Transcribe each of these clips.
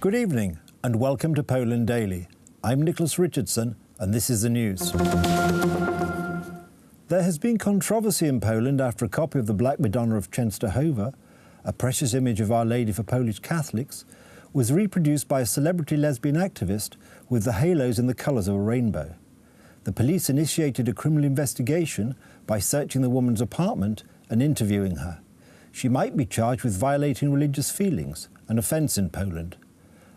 Good evening and welcome to Poland Daily. I'm Nicholas Richardson and this is the news. There has been controversy in Poland after a copy of the Black Madonna of Częstochowa, a precious image of Our Lady for Polish Catholics, was reproduced by a celebrity lesbian activist with the halos in the colours of a rainbow. The police initiated a criminal investigation by searching the woman's apartment and interviewing her. She might be charged with violating religious feelings, an offence in Poland.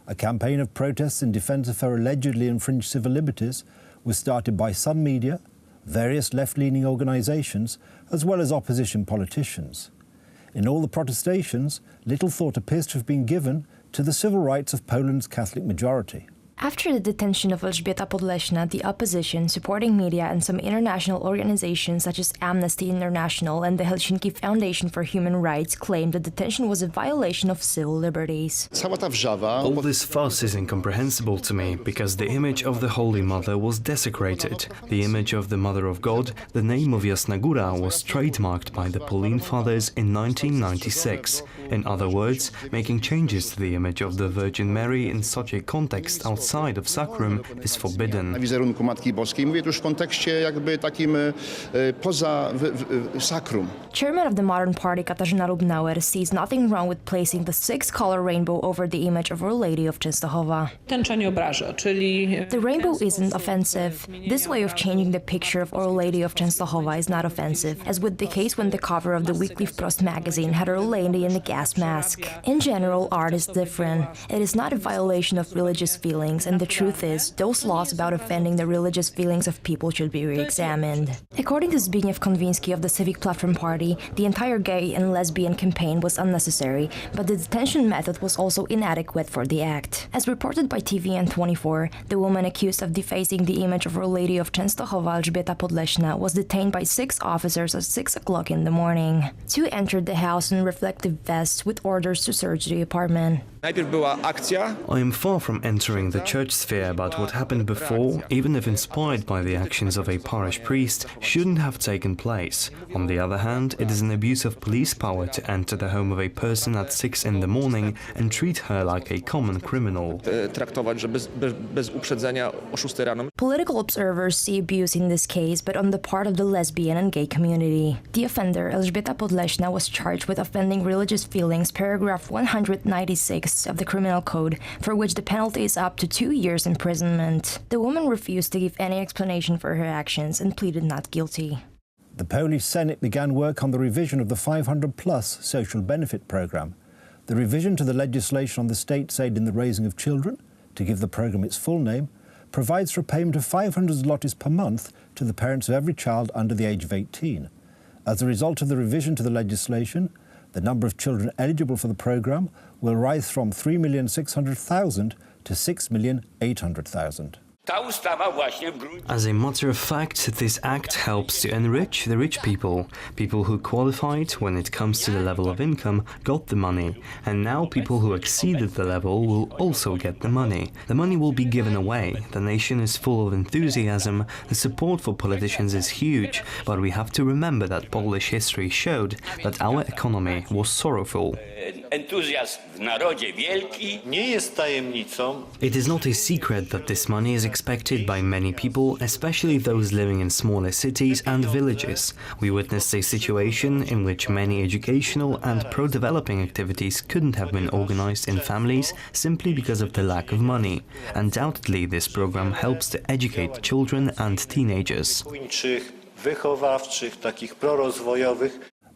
A campaign of protests in defence of her allegedly infringed civil liberties was started by some media, various left-leaning organisations, as well as opposition politicians. In all the protestations, little thought appears to have been given to the civil rights of Poland's Catholic majority. After the detention of Elżbieta Podleśna, the opposition, supporting media and some international organizations such as Amnesty International and the Helsinki Foundation for Human Rights claimed the detention was a violation of civil liberties. All this fuss is incomprehensible to me because the image of the Holy Mother was desecrated. The image of the Mother of God, the name of Jasna Góra, was trademarked by the Pauline Fathers in 1996. In other words, making changes to the image of the Virgin Mary in such a context outside of sacrum is forbidden. Chairman of the Modern Party Katarzyna Lubnauer sees nothing wrong with placing the six-color rainbow over the image of Our Lady of Częstochowa. The rainbow isn't offensive. This way of changing the picture of Our Lady of Częstochowa is not offensive, as with the case when the cover of the weekly Wprost magazine had Our Lady in the gas mask. In general, art is different. It is not a violation of religious feelings, and the truth is, those laws about offending the religious feelings of people should be re-examined. According to Zbigniew Konwiński of the Civic Platform Party, the entire gay and lesbian campaign was unnecessary, but the detention method was also inadequate for the act. As reported by TVN24, the woman accused of defacing the image of Our Lady of Częstochowa, Elżbieta Podleśna, was detained by 6 officers at 6 o'clock in the morning. 2 entered the house in reflective vests with orders to search the apartment. I am far from entering the church sphere, but what happened before, even if inspired by the actions of a parish priest, shouldn't have taken place. On the other hand, it is an abuse of police power to enter the home of a person at 6 in the morning and treat her like a common criminal. Political observers see abuse in this case, but on the part of the lesbian and gay community. The offender, Elżbieta Podleśna, was charged with offending religious feelings, paragraph 196 of the Criminal Code, for which the penalty is up to 2 years imprisonment. The woman refused to give any explanation for her actions and pleaded not guilty. The Polish Senate began work on the revision of the 500-plus social benefit programme. The revision to the legislation on the state's aid in the raising of children, to give the programme its full name, provides for a payment of 500 zlotys per month to the parents of every child under the age of 18. As a result of the revision to the legislation, the number of children eligible for the programme will rise from 3,600,000 to 6,800,000. As a matter of fact, this act helps to enrich the rich people. People who qualified when it comes to the level of income got the money, and now people who exceeded the level will also get the money. The money will be given away. The nation is full of enthusiasm. The support for politicians is huge, but we have to remember that Polish history showed that our economy was sorrowful. It is not a secret that this money is expected by many people, especially those living in smaller cities and villages. We witnessed a situation in which many educational and pro-developing activities couldn't have been organized in families simply because of the lack of money. Undoubtedly, this program helps to educate children and teenagers.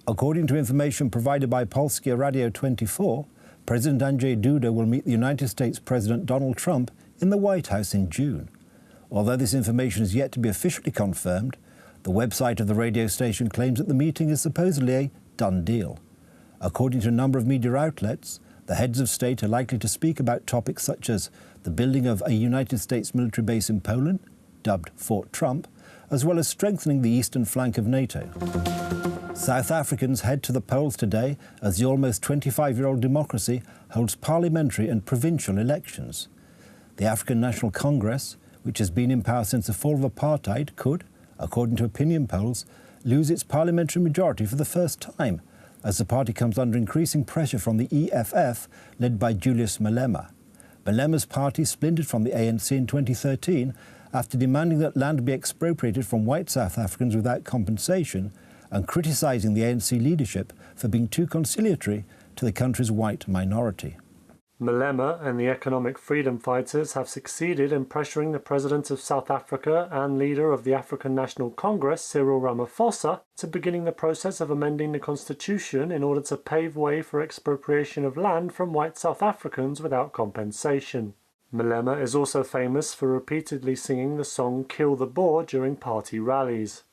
According to information provided by Polskie Radio 24, President Andrzej Duda will meet the United States President Donald Trump in the White House in June. Although this information is yet to be officially confirmed, the website of the radio station claims that the meeting is supposedly a done deal. According to a number of media outlets, the heads of state are likely to speak about topics such as the building of a United States military base in Poland, dubbed Fort Trump, as well as strengthening the eastern flank of NATO. South Africans head to the polls today as the almost 25-year-old democracy holds parliamentary and provincial elections. The African National Congress, which has been in power since the fall of apartheid, could, according to opinion polls, lose its parliamentary majority for the first time, as the party comes under increasing pressure from the EFF, led by Julius Malema. Malema's party splintered from the ANC in 2013 after demanding that land be expropriated from white South Africans without compensation and criticising the ANC leadership for being too conciliatory to the country's white minority. Malema and the economic freedom fighters have succeeded in pressuring the President of South Africa and leader of the African National Congress, Cyril Ramaphosa, to beginning the process of amending the constitution in order to pave way for expropriation of land from white South Africans without compensation. Malema is also famous for repeatedly singing the song Kill the Boer during party rallies.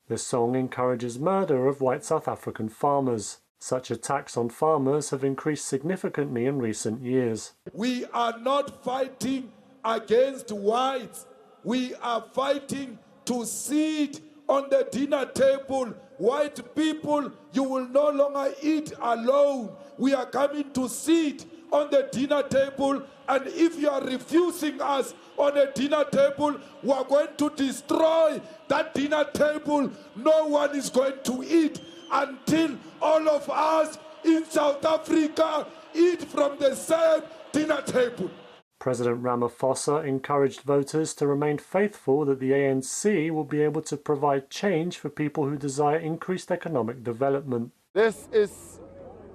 The song encourages murder of white South African farmers. Such attacks on farmers have increased significantly in recent years. We are not fighting against whites. We are fighting to sit on the dinner table. White people, you will no longer eat alone. We are coming to sit on the dinner table, and if you are refusing us on a dinner table, we are going to destroy that dinner table. No one is going to eat until all of us in South Africa eat from the same dinner table. President Ramaphosa encouraged voters to remain faithful that the ANC will be able to provide change for people who desire increased economic development. This is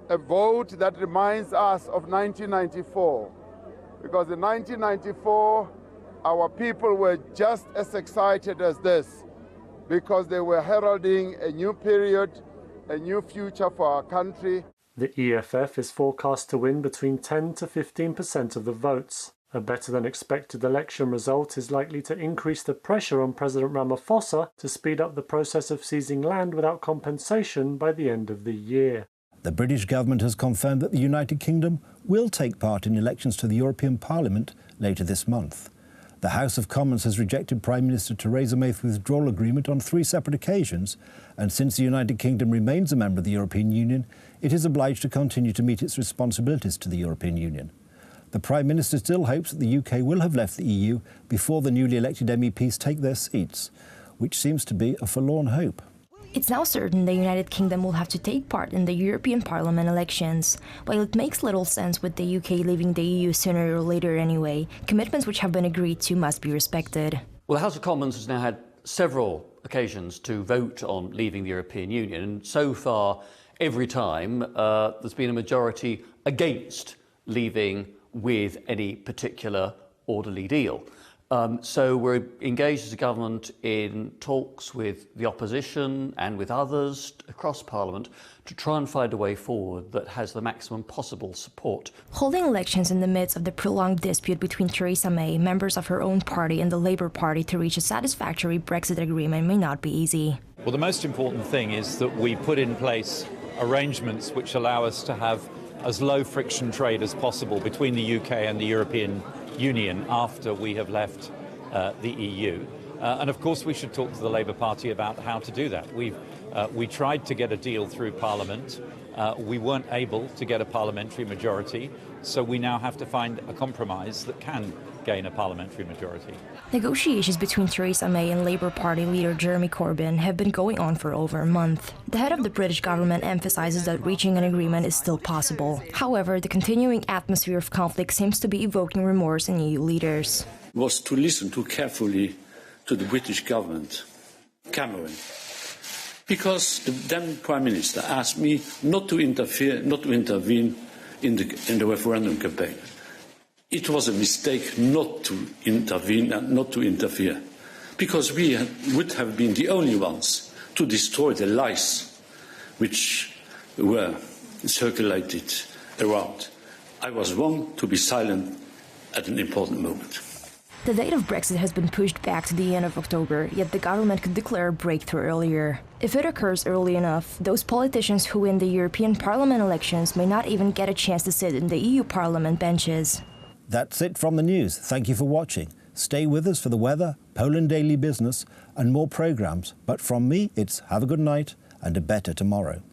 a vote that reminds us of 1994, because in 1994 our people were just as excited as this, because they were heralding a new period, a new future for our country. The EFF is forecast to win between 10 to 15% of the votes. A better-than-expected election result is likely to increase the pressure on President Ramaphosa to speed up the process of seizing land without compensation by the end of the year. The British government has confirmed that the United Kingdom will take part in elections to the European Parliament later this month. The House of Commons has rejected Prime Minister Theresa May's withdrawal agreement on 3 separate occasions, and since the United Kingdom remains a member of the European Union, it is obliged to continue to meet its responsibilities to the European Union. The Prime Minister still hopes that the UK will have left the EU before the newly elected MEPs take their seats, which seems to be a forlorn hope. It's now certain the United Kingdom will have to take part in the European Parliament elections. While it makes little sense with the UK leaving the EU sooner or later anyway, commitments which have been agreed to must be respected. Well, the House of Commons has now had several occasions to vote on leaving the European Union, and so far, every time, there's been a majority against leaving with any particular orderly deal. So we're engaged as a government in talks with the opposition and with others across Parliament to try and find a way forward that has the maximum possible support. Holding elections in the midst of the prolonged dispute between Theresa May, members of her own party and the Labour Party to reach a satisfactory Brexit agreement may not be easy. Well, the most important thing is that we put in place arrangements which allow us to have as low friction trade as possible between the UK and the European Union after we have left the EU. And of course we should talk to the Labour Party about how to do that. We tried to get a deal through Parliament. We weren't able to get a parliamentary majority, so we now have to find a compromise that can gain a parliamentary majority. Negotiations between Theresa May and Labour Party leader Jeremy Corbyn have been going on for over a month. The head of the British government emphasises that reaching an agreement is still possible. However, the continuing atmosphere of conflict seems to be evoking remorse in EU leaders. Was to listen too carefully to the British government, Cameron, because the then Prime Minister asked me not to intervene in the referendum campaign. It was a mistake not to intervene and not to interfere, because we would have been the only ones to destroy the lies which were circulated around. I was wrong to be silent at an important moment. The date of Brexit has been pushed back to the end of October, yet the government could declare a breakthrough earlier. If it occurs early enough, those politicians who win the European Parliament elections may not even get a chance to sit in the EU Parliament benches. That's it from the news. Thank you for watching. Stay with us for the weather, Poland Daily Business and more programmes. But from me, it's have a good night and a better tomorrow.